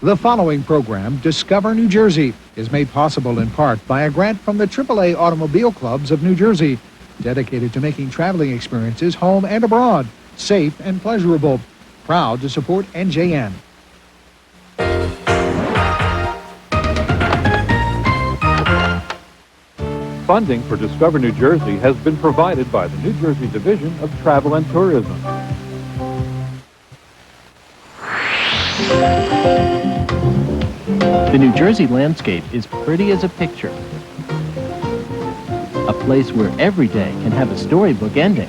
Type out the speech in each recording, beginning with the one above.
The following program, Discover New Jersey, is made possible in part by a grant from the AAA Automobile Clubs of New Jersey, dedicated to making traveling experiences home and abroad safe and pleasurable. Proud to support NJN. Funding for Discover New Jersey has been provided by the New Jersey Division of Travel and Tourism. The New Jersey landscape is pretty as a picture. A place where every day can have a storybook ending.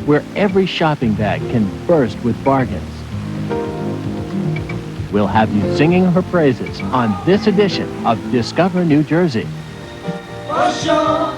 Where every shopping bag can burst with bargains. We'll have you singing her praises on this edition of Discover New Jersey. For sure.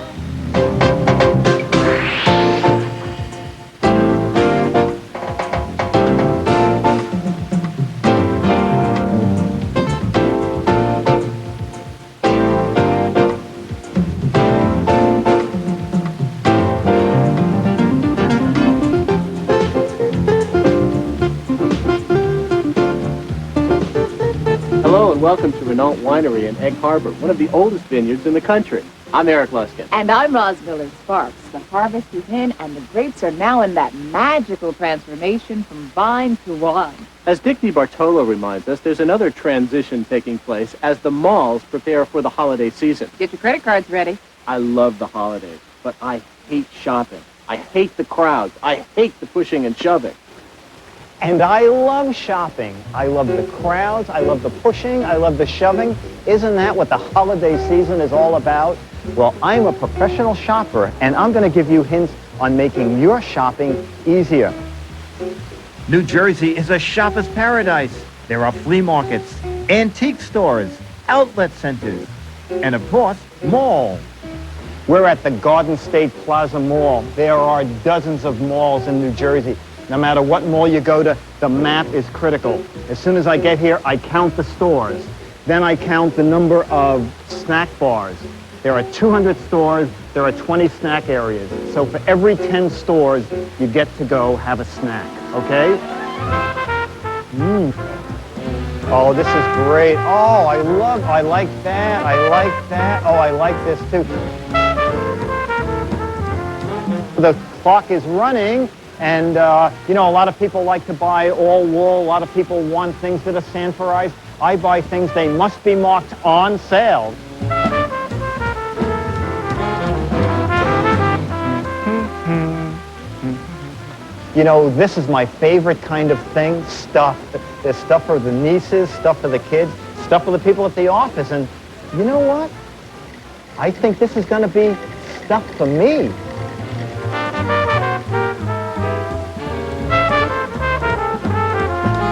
Hello and welcome to Renault Winery in Egg Harbor, one of the oldest vineyards in the country. I'm Eric Luskin. And I'm Roz Miller Sparks. The harvest is in, and the grapes are now in that magical transformation from vine to wine. As Dick DeBartolo reminds us, there's another transition taking place as the malls prepare for the holiday season. Get your credit cards ready. I love the holidays, but I hate shopping. I hate the crowds. I hate the pushing and shoving. And I love shopping. I love the crowds. I love the pushing. I love the shoving. Isn't that what the holiday season is all about? Well, I'm a professional shopper, and I'm going to give you hints on making your shopping easier. New Jersey is a shopper's paradise. There are flea markets, antique stores, outlet centers, and of course, malls. We're at the Garden State Plaza Mall. There are dozens of malls in New Jersey. No matter what mall you go to, the map is critical. As soon as I get here, I count the stores. Then I count the number of snack bars. There are 200 stores. There are 20 snack areas. So for every 10 stores, you get to go have a snack, okay? Oh, this is great. Oh, I like that. I like that. Oh, I like this too. The clock is running. And, you know, a lot of people like to buy all wool. A lot of people want things that are sanforized. I buy things, they must be marked on sale. You know, this is my favorite kind of thing, stuff. There's stuff for the nieces, stuff for the kids, stuff for the people at the office. And you know what? I think this is going to be stuff for me.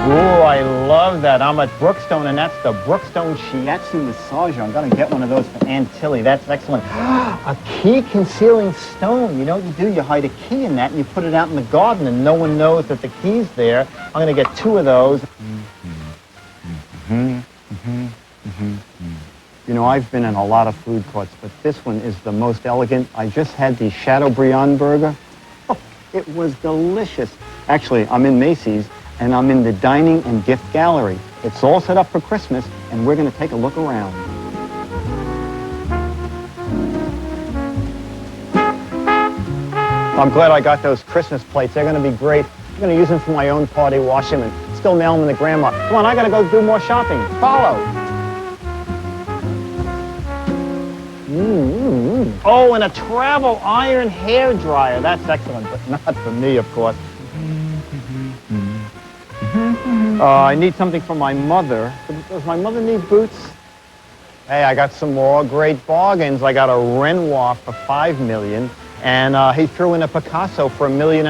Ooh, I love that. I'm at Brookstone, and that's the Brookstone Shiatsu Massager. I'm going to get one of those for Aunt Tilly. That's excellent. A key-concealing stone. You know what you do? You hide a key in that, and you put it out in the garden, and no one knows that the key's there. I'm going to get 2 of those. You know, I've been in a lot of food courts, but this one is the most elegant. I just had the Chateaubriand burger. Oh, it was delicious. Actually, I'm in Macy's, and I'm in the dining and gift gallery. It's all set up for Christmas, and we're going to take a look around. I'm glad I got those Christmas plates. They're going to be great. I'm going to use them for my own party, wash them, and still mail them to Grandma. Come on, I got to go do more shopping. Follow. Oh, and a travel iron hair dryer. That's excellent, but not for me, of course. I need something for my mother. Does my mother need boots? Hey, I got some more great bargains. I got a Renoir for $5 million, and he threw in a Picasso for $1.5 million,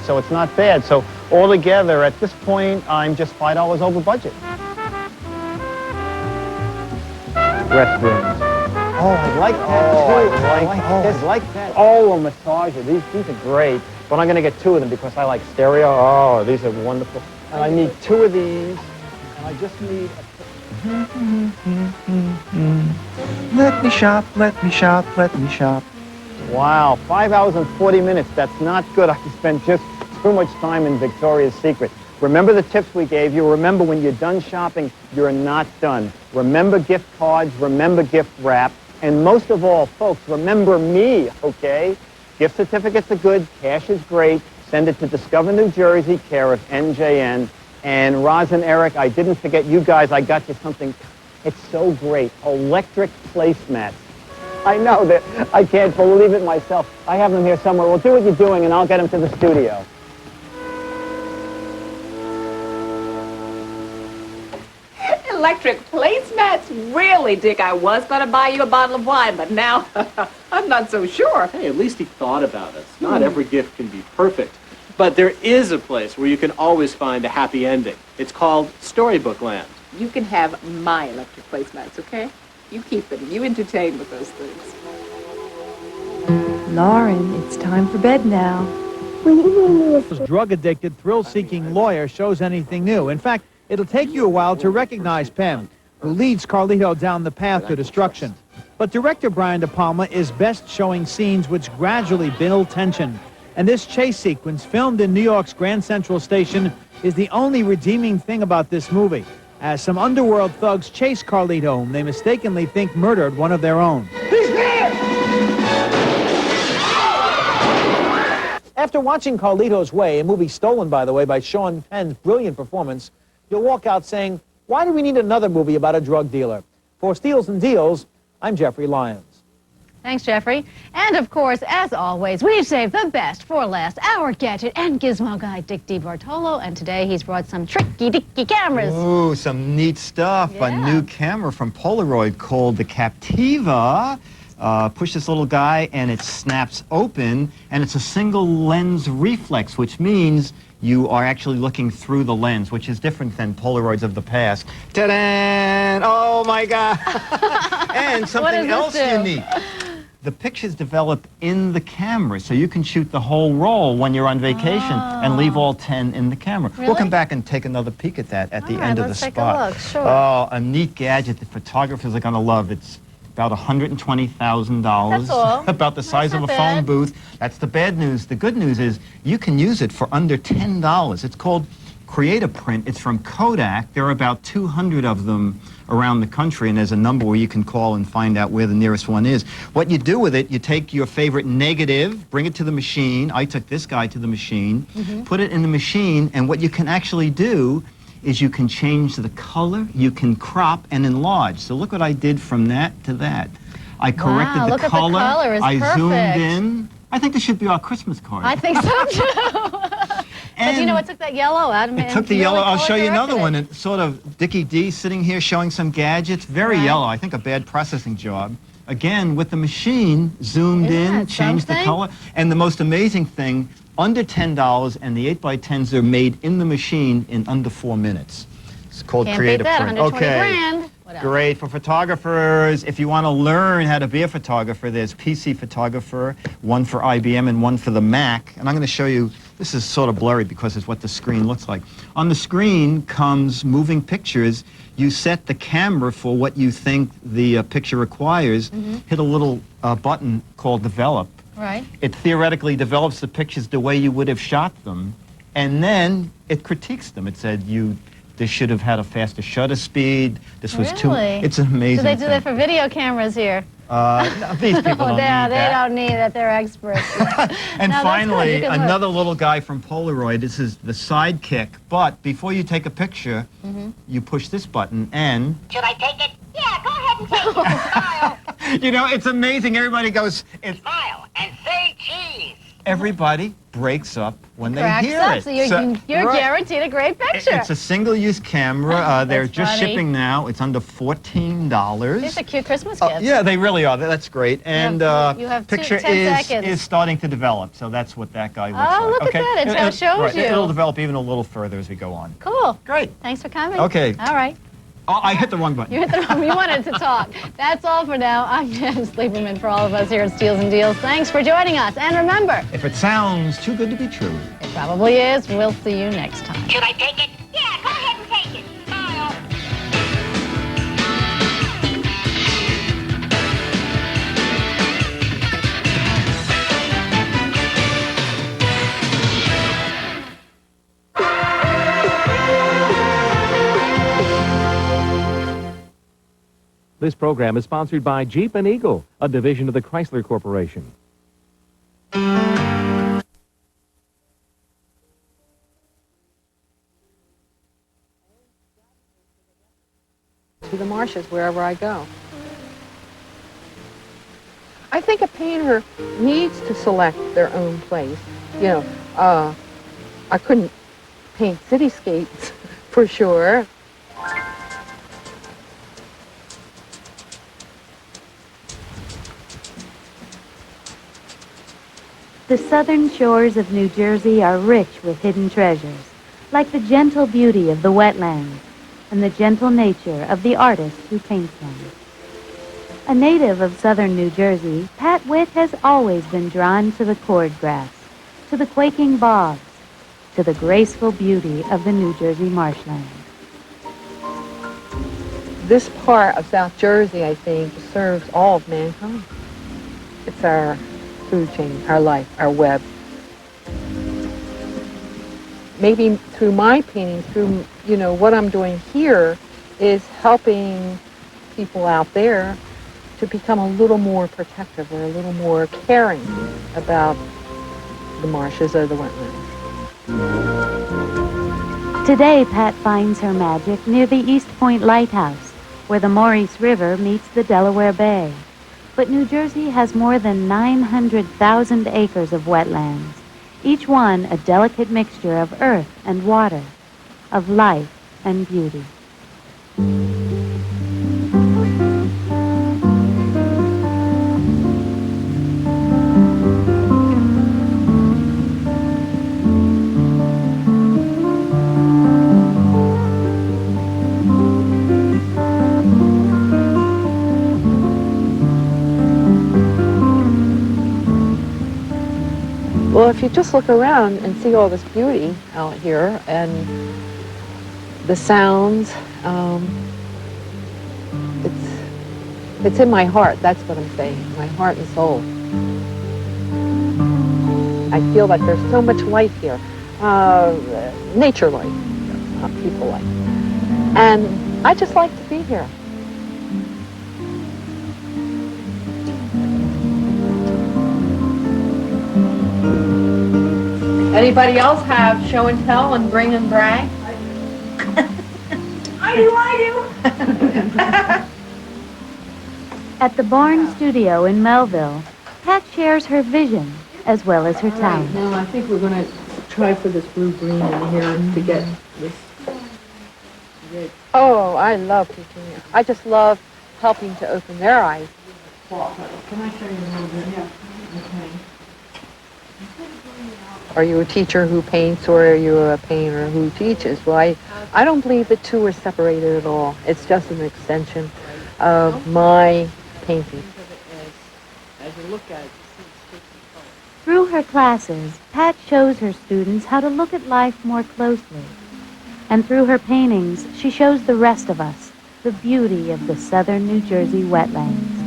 so it's not bad. So altogether, at this point, I'm just $5 over budget. Restrooms. Oh, I like that too. I like that. Oh, a massager. These are great. But I'm going to get 2 of them because I like stereo. Oh, these are wonderful. And I need 2 of these. And I just need Let me shop, let me shop, let me shop. Wow, 5 hours and 40 minutes. That's not good. I spent just too much time in Victoria's Secret. Remember the tips we gave you. Remember, when you're done shopping, you're not done. Remember gift cards. Remember gift wrap. And most of all, folks, remember me, okay? Gift certificates are good. Cash is great. Send it to Discover New Jersey, care of NJN. And Roz and Eric, I didn't forget you guys. I got you something. It's so great. Electric placemats. I know that. I can't believe it myself. I have them here somewhere. Well, do what you're doing, and I'll get them to the studio. Electric placemats? Really, Dick, I was going to buy you a bottle of wine, but now I'm not so sure. Hey, at least he thought about us. Not every gift can be perfect. But there is a place where you can always find a happy ending. It's called Storybook Land. You can have my electric placemats, okay? You keep them. You entertain with those things. Lauren, it's time for bed now. Drug-addicted, thrill-seeking lawyer shows anything new. In fact, it'll take you a while to recognize Pem, who leads Carlito down the path to destruction. But director Brian De Palma is best showing scenes which gradually build tension. And this chase sequence, filmed in New York's Grand Central Station, is the only redeeming thing about this movie, as some underworld thugs chase Carlito, whom they mistakenly think murdered one of their own. After watching Carlito's Way, a movie stolen, by the way, by Sean Penn's brilliant performance, you'll walk out saying, why do we need another movie about a drug dealer? For Steals and Deals, I'm Jeffrey Lyons. Thanks, Jeffrey. And, of course, as always, we've saved the best for last. Our gadget and gizmo guy, Dick DeBartolo, and today he's brought some tricky-dicky cameras. Ooh, some neat stuff. Yeah. A new camera from Polaroid called the Captiva. Push this little guy and it snaps open, and it's a single lens reflex, which means you are actually looking through the lens, which is different than Polaroids of the past. Ta-da! Oh my God! And something else unique. The pictures develop in the camera, so you can shoot the whole roll when you're on vacation and leave all 10 in the camera. Really? We'll come back and take another peek at that at the end of the spot. Let's take a look, sure. Oh, a neat gadget that photographers are going to love. It's about $120,000. That's all. About the size of a not phone bad. booth. That's the bad news. The good news is you can use it for under $10. It's called Create a Print. It's from Kodak. There are about 200 of them around the country, and there's a number where you can call and find out where the nearest one is. What you do with it, you take your favorite negative, bring it to the machine. I took this guy to the machine, put it in the machine, and what you can actually do is you can change the color, you can crop and enlarge. So look what I did from that to that. I corrected the look at the color. color. It's I zoomed perfect. in. I think this should be our Christmas card. I think so, too. But you know, it took that yellow out. It took the yellow. I'll show you another one. It's sort of Dickie D sitting here showing some gadgets. Very yellow. I think a bad processing job. Again, with the machine, zoomed in, changed the color. And the most amazing thing, under $10, and the 8x10s are made in the machine in under 4 minutes. It's called Create a Print. $120,000. Great for photographers. If you want to learn how to be a photographer, there's PC Photographer, one for IBM and one for the Mac. And I'm going to show you, this is sort of blurry because it's what the screen looks like. On the screen comes moving pictures. You set the camera for what you think the picture requires. Hit a little button called Develop. Right. It theoretically develops the pictures the way you would have shot them, and then it critiques them. It said, this should have had a faster shutter speed. This was too... It's an amazing Do they do that thing. for video cameras here? No, these people don't need that. They don't need that. They're experts. And No, finally, that's good. another little guy from Polaroid. This is the Sidekick. But before you take a picture, you push this button and... Should I take it? Yeah, go ahead and take it. Smile. You know, it's amazing. Everybody goes... Smile and say cheese. Everybody breaks up when they Cracks hear up, it. so you're right. guaranteed a great picture. It's a single-use camera. They're That's just funny. shipping now. It's under $14. These are cute Christmas gifts. Yeah, they really are. That's great. And you have picture 10 seconds. is starting to develop. So that's what that guy looks like. Oh, look at that. It shows you. It'll develop even a little further as we go on. Cool. Great. Thanks for coming. Okay. All right. Oh, I hit the wrong button. You hit the wrong. You wanted to talk. That's all for now. I'm Jen Sleeperman for all of us here at Steals and Deals. Thanks for joining us. And remember, If it sounds too good to be true. it probably is. We'll see you next time. Should I take it? Yeah, go ahead and take it. Smile. This program is sponsored by Jeep and Eagle, a division of the Chrysler Corporation. To the marshes wherever I go. I think a painter needs to select their own place. You know, I couldn't paint cityscapes for sure. The southern shores of New Jersey are rich with hidden treasures, like the gentle beauty of the wetlands and the gentle nature of the artist who paints them. A native of southern New Jersey, Pat Witt has always been drawn to the cordgrass, to the quaking bogs, to the graceful beauty of the New Jersey marshland. This part of South Jersey, I think, serves all of mankind. It's our food chain, our life, our web. Maybe through my painting, through, you know, what I'm doing here is helping people out there to become a little more protective or a little more caring about the marshes or the wetlands. Today, Pat finds her magic near the East Point Lighthouse, where the Maurice River meets the Delaware Bay. But New Jersey has more than 900,000 acres of wetlands, each one a delicate mixture of earth and water, of life and beauty. Well, if you just look around and see all this beauty out here and the sounds, it's in my heart. That's what I'm saying, my heart and soul. I feel like there's so much life here, nature life, not people life. And I just like to be here. Anybody else have show and tell and bring and brag? I do. At the Barn Studio in Melville, Pat shares her vision as well as her talent. Now I think we're going to try for this blue-green in here to get this. Oh, I love teaching here. I just love helping to open their eyes. Can I show you a little bit? Yeah. Okay. Are you a teacher who paints, or are you a painter who teaches? Well, I don't believe the two are separated at all. It's just an extension of my painting. As you look at it, Through her classes, Pat shows her students how to look at life more closely. And through her paintings, she shows the rest of us the beauty of the southern New Jersey wetlands.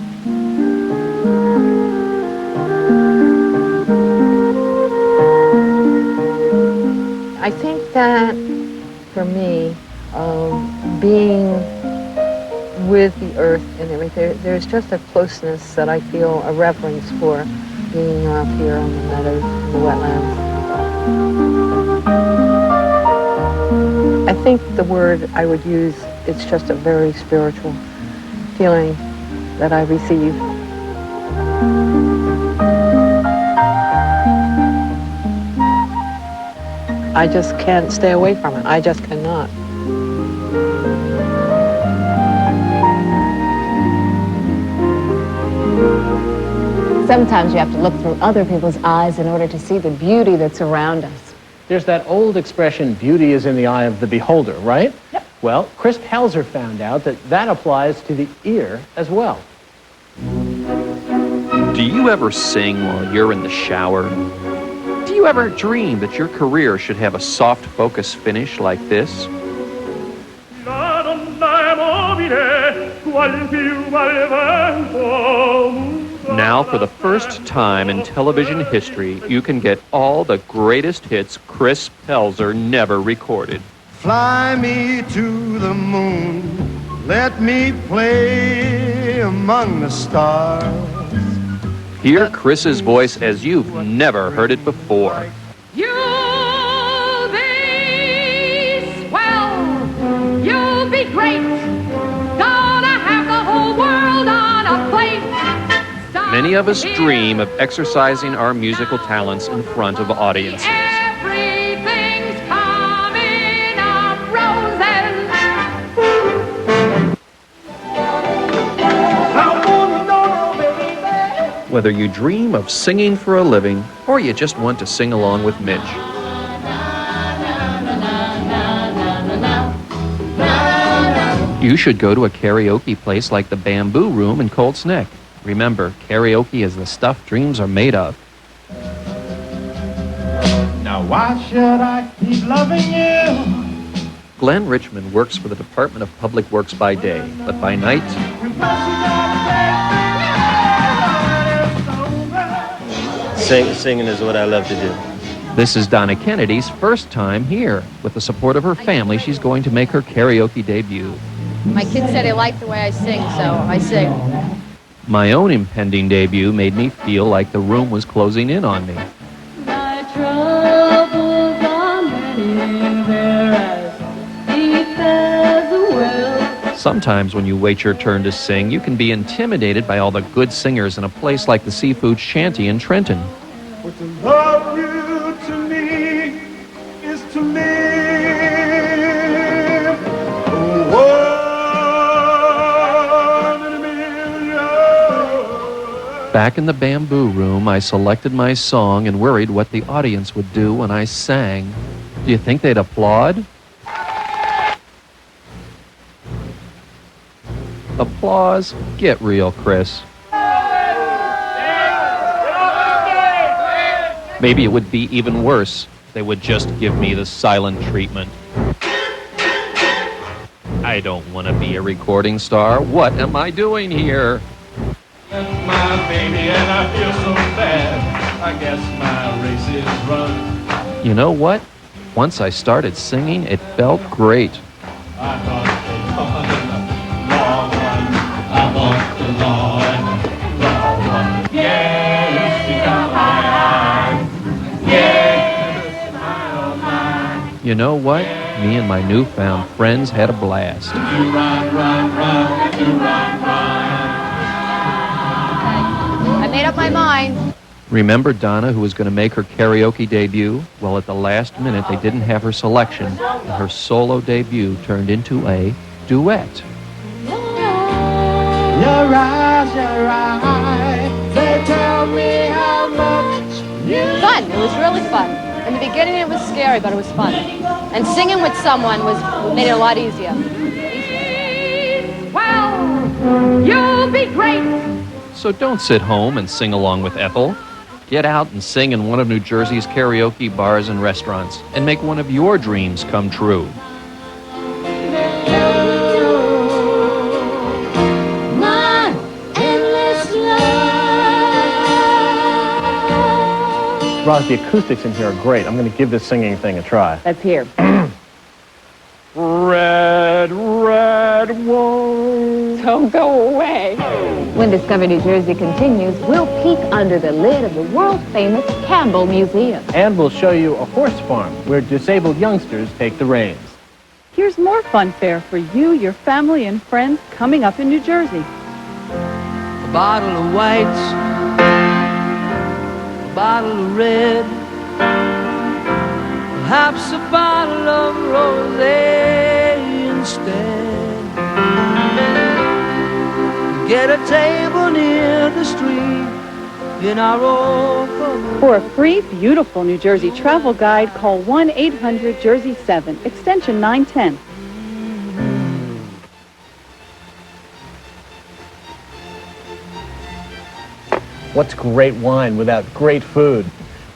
I think that, for me, being with the earth and everything, there's just a closeness that I feel, a reverence for being up here on the meadows, the wetlands. I think the word I would use, it's just a very spiritual feeling that I receive. I just can't stay away from it. I just cannot. Sometimes you have to look through other people's eyes in order to see the beauty that's around us. There's that old expression, beauty is in the eye of the beholder, right? Yep. Well, Chris Pelzer found out that that applies to the ear as well. Do you ever sing while you're in the shower? Do you ever dream that your career should have a soft focus finish like this? Now, for the first time in television history, you can get all the greatest hits Chris Pelzer never recorded. Fly me to the moon, Let me play among the stars. Hear Chris's voice as you've never heard it before. You'll be swell. You'll be great. Gonna have the whole world on a plate. Many of us dream of exercising our musical talents in front of audiences. Everything's coming up roses. Whether you dream of singing for a living or you just want to sing along with Mitch. You should go to a karaoke place like the Bamboo Room in Colts Neck. Remember, karaoke is the stuff dreams are made of. Now why should I keep loving you? Glenn Richmond works for the Department of Public Works by day, but by night, Singing is what I love to do. this is Donna Kennedy's first time here. With the support of her family, she's going to make her karaoke debut. My kids said they liked the way I sing, so I sing. My own impending debut made me feel like the room was closing in on me. My troubles are many, they're as deep as a well. Sometimes when you wait your turn to sing, you can be intimidated by all the good singers in a place like the Seafood Shanty in Trenton. But to love you to me is to live. Back in the Bamboo Room, I selected my song and worried what the audience would do when I sang. Do you think they'd applaud? Applause? Get real, Chris. Maybe it would be even worse. They would just give me the silent treatment. I don't want to be a recording star. What am I doing here? That's my baby and I feel so bad. I guess my race is run. You know what? Once I started singing, it felt great. I thought they won the long one. I want the long one. Yes, because I yes, my oh my. You know what? Me and my newfound friends had a blast. To run, run, run, to run, run. I made up my mind. Remember Donna, who was going to make her karaoke debut? Well, at the last minute, they didn't have her selection, and her solo debut turned into a duet. Your eyes, they tell me how much you Fun. It was really fun. In the beginning, it was scary, but it was fun. And singing with someone made it a lot easier. Well, you'll be great. So don't sit home and sing along with Ethel. Get out and sing in one of New Jersey's karaoke bars and restaurants and make one of your dreams come true. My endless love. Roz, the acoustics in here are great. I'm going to give this singing thing a try. Let's hear. Red, red wine. Don't go away. When Discover New Jersey continues, we'll peek under the lid of the world-famous Campbell Museum. And we'll show you a horse farm where disabled youngsters take the reins. Here's more fun fare for you, your family, and friends coming up in New Jersey. A bottle of whites, a bottle of red, perhaps a bottle of rosé instead. Get a table near the street in our old club. For a free, beautiful New Jersey travel guide, call 1-800-JERSEY-7, extension 910. What's great wine without great food?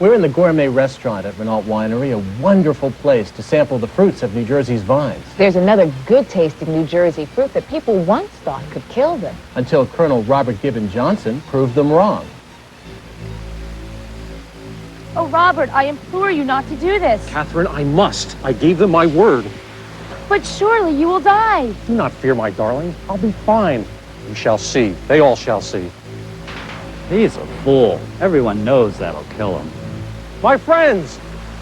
We're in the gourmet restaurant at Renault Winery, a wonderful place to sample the fruits of New Jersey's vines. There's another good-tasting New Jersey fruit that people once thought could kill them. Until Colonel Robert Gibbon Johnson proved them wrong. Oh, Robert, I implore you not to do this. Catherine, I must. I gave them my word. But surely you will die. Do not fear, my darling. I'll be fine. You shall see. They all shall see. He's a fool. Everyone knows that'll kill him. My friends,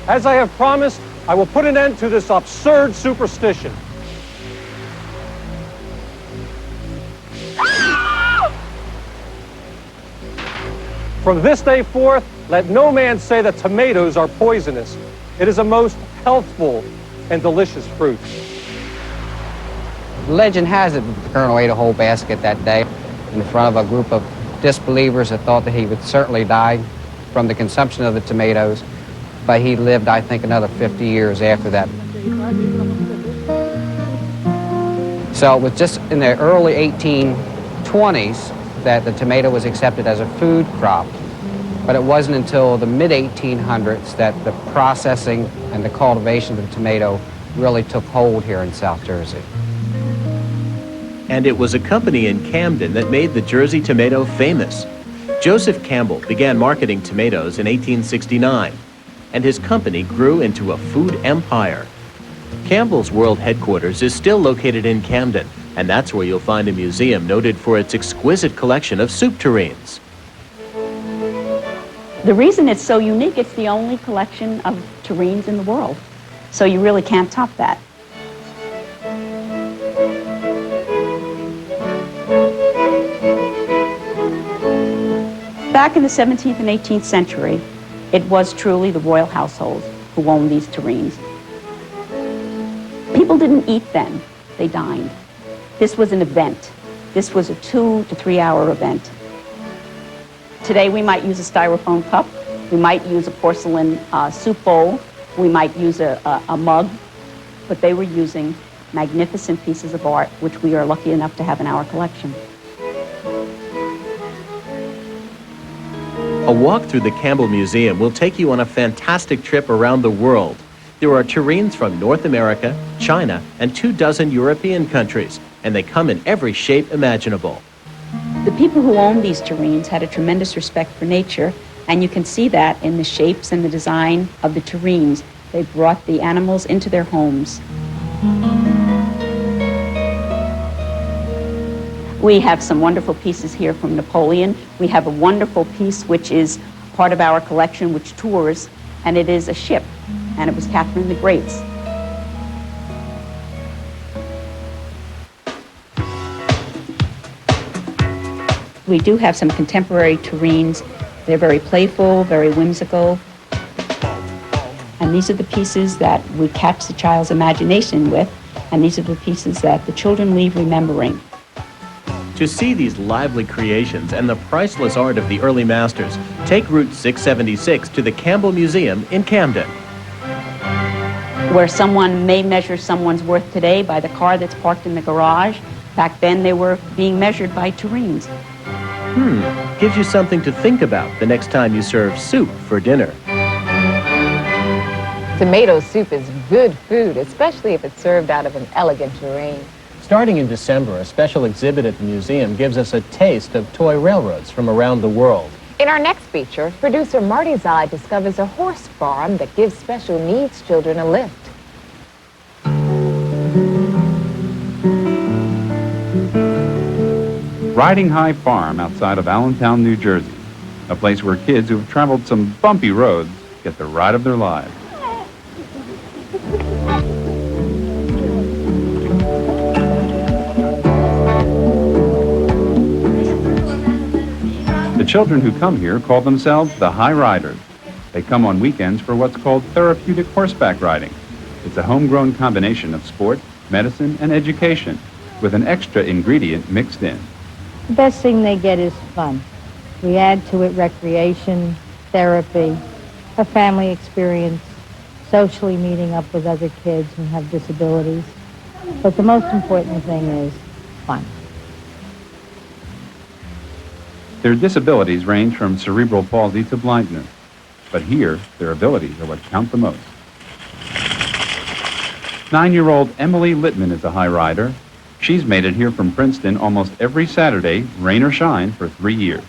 as I have promised, I will put an end to this absurd superstition. From this day forth, let no man say that tomatoes are poisonous. It is a most healthful and delicious fruit. Legend has it that the Colonel ate a whole basket that day in front of a group of disbelievers that thought that he would certainly die from the consumption of the tomatoes, but he lived, I think, another 50 years after that. So it was just in the early 1820s that the tomato was accepted as a food crop, but it wasn't until the mid-1800s that the processing and the cultivation of the tomato really took hold here in South Jersey. And it was a company in Camden that made the Jersey tomato famous. Joseph Campbell began marketing tomatoes in 1869, and his company grew into a food empire. Campbell's world headquarters is still located in Camden, and that's where you'll find a museum noted for its exquisite collection of soup tureens. The reason it's so unique, it's the only collection of tureens in the world. So you really can't top that. Back in the 17th and 18th century, it was truly the royal households who owned these tureens. People didn't eat then, they dined. This was an event. This was a 2 to 3 hour event. Today we might use a styrofoam cup, we might use a porcelain soup bowl, we might use a mug, but they were using magnificent pieces of art, which we are lucky enough to have in our collection. A walk through the Campbell Museum will take you on a fantastic trip around the world. There are tureens from North America, China, and 24 European countries, and they come in every shape imaginable. The people who owned these tureens had a tremendous respect for nature, and you can see that in the shapes and the design of the tureens. They brought the animals into their homes. We have some wonderful pieces here from Napoleon. We have a wonderful piece which is part of our collection which tours, and it is a ship, and it was Catherine the Great's. We do have some contemporary tureens. They're very playful, very whimsical. And these are the pieces that we catch the child's imagination with, and these are the pieces that the children leave remembering. To see these lively creations and the priceless art of the early masters, take Route 676 to the Campbell Museum in Camden. Where someone may measure someone's worth today by the car that's parked in the garage, back then they were being measured by tureens. Gives you something to think about the next time you serve soup for dinner. Tomato soup is good food, especially if it's served out of an elegant tureen. Starting in December, a special exhibit at the museum gives us a taste of toy railroads from around the world. In our next feature, producer Marty Zai discovers a horse farm that gives special needs children a lift. Riding High Farm outside of Allentown, New Jersey, a place where kids who have traveled some bumpy roads get the ride of their lives. The children who come here call themselves the High Riders. They come on weekends for what's called therapeutic horseback riding. It's a homegrown combination of sport, medicine, and education, with an extra ingredient mixed in. The best thing they get is fun. We add to it recreation, therapy, a family experience, socially meeting up with other kids who have disabilities. But the most important thing is fun. Their disabilities range from cerebral palsy to blindness, but here, their abilities are what count the most. 9-year-old Emily Littman is a high rider. She's made it here from Princeton almost every Saturday, rain or shine, for 3 years.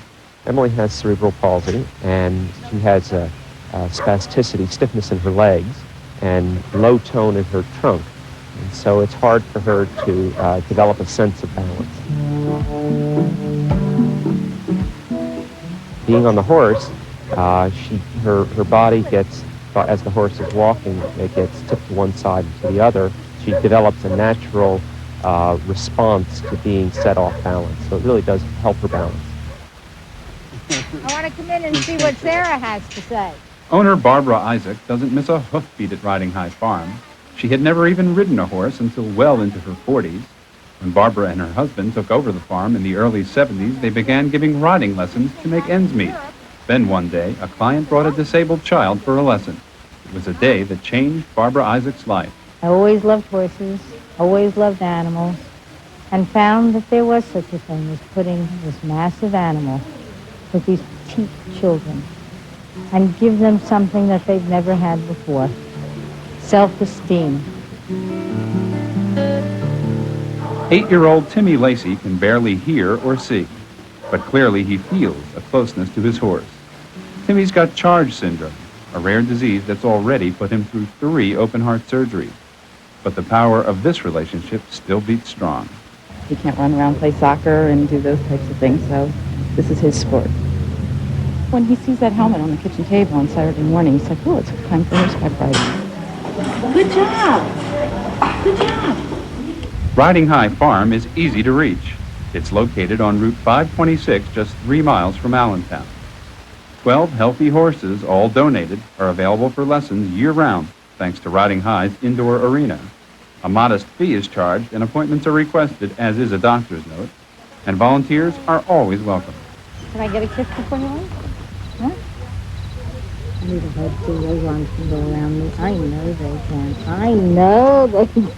Emily has cerebral palsy, and she has spasticity, stiffness in her legs, and low tone in her trunk. And so it's hard for her to develop a sense of balance. Being on the horse, her body gets, as the horse is walking, it gets tipped to one side and to the other. She develops a natural response to being set off balance. So it really does help her balance. I want to come in and see what Sarah has to say. Owner Barbara Isaac doesn't miss a hoofbeat at Riding High Farm. She had never even ridden a horse until well into her 40s. When Barbara and her husband took over the farm in the early 70s, they began giving riding lessons to make ends meet. Then one day, a client brought a disabled child for a lesson. It was a day that changed Barbara Isaac's life. I always loved horses, always loved animals, and found that there was such a thing as putting this massive animal with these petite children and give them something that they've never had before, self-esteem. 8-year-old Timmy Lacey can barely hear or see, but clearly he feels a closeness to his horse. Timmy's got Charge syndrome, a rare disease that's already put him through 3 open-heart surgeries. But the power of this relationship still beats strong. He can't run around, play soccer, and do those types of things, so this is his sport. When he sees that helmet on the kitchen table on Saturday morning, he's like, oh, it's time for horseback riding. Good job. Good job. Riding High Farm is easy to reach. It's located on Route 526, just 3 miles from Allentown. 12 healthy horses, all donated, are available for lessons year-round, thanks to Riding High's indoor arena. A modest fee is charged and appointments are requested, as is a doctor's note, and volunteers are always welcome. Can I get a kiss before you leave? Huh? I need to hope too. Those arms can go around me. I know they can. I know they can.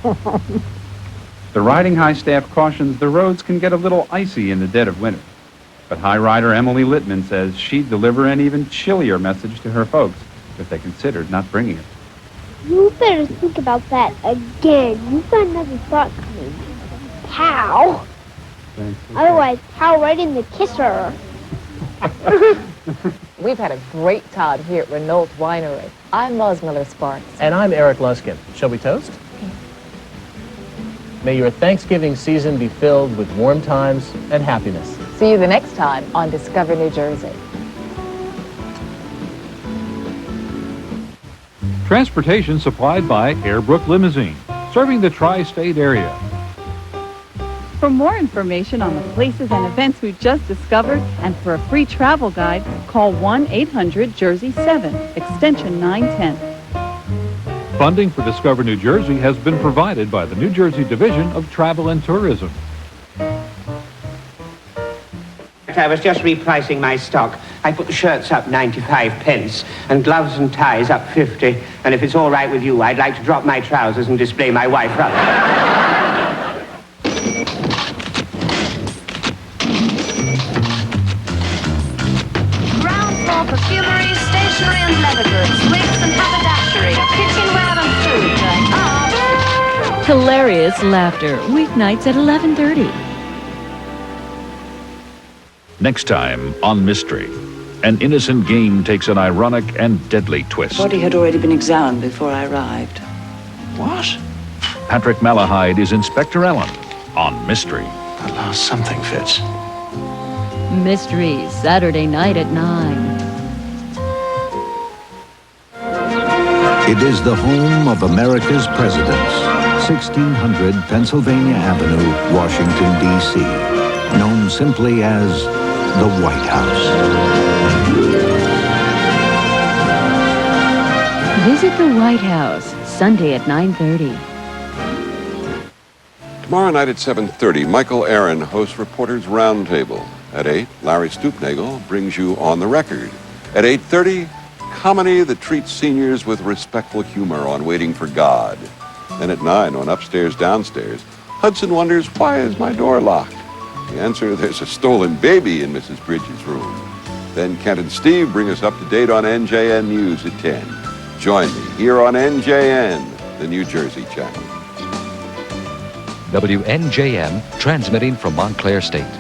The Riding High staff cautions the roads can get a little icy in the dead of winter. But High Rider Emily Littman says she'd deliver an even chillier message to her folks if they considered not bringing it. You better think about that again. You've got another thought coming. Pow! Otherwise, pow right in the kisser. We've had a great time here at Renault Winery. I'm Moz Miller Sparks. And I'm Eric Luskin. Shall we toast? May your Thanksgiving season be filled with warm times and happiness. See you the next time on Discover New Jersey. Transportation supplied by Airbrook Limousine, serving the tri-state area. For more information on the places and events we've just discovered and for a free travel guide, call 1-800-JERSEY-7, extension 910. Funding for Discover New Jersey has been provided by the New Jersey Division of Travel and Tourism. I was just repricing my stock. I put the shirts up 95 pence and gloves and ties up 50. And if it's all right with you, I'd like to drop my trousers and display my wife. Ground floor perfumery, stationery and leather goods, wigs and haberdashery, kitchenware and food, and Hilarious laughter, weeknights at 11:30. Next time on Mystery, an innocent game takes an ironic and deadly twist. Body had already been examined before I arrived. What? Patrick Malahide is Inspector Ellen on Mystery. At last something fits. Mysteries, Saturday night at 9. It is the home of America's presidents, 1600 Pennsylvania Avenue, Washington, D.C., known simply as the White House. Visit the White House, Sunday at 9:30. Tomorrow night at 7:30, Michael Aaron hosts Reporters Roundtable. At 8, Larry Stoopnagel brings you On the Record. At 8:30, comedy that treats seniors with respectful humor on Waiting for God. Then at 9, on Upstairs, Downstairs, Hudson wonders, why is my door locked? The answer, there's a stolen baby in Mrs. Bridges' room. Then Kent and Steve bring us up to date on NJN News at 10. Join me here on NJN, the New Jersey channel. WNJN, transmitting from Montclair State.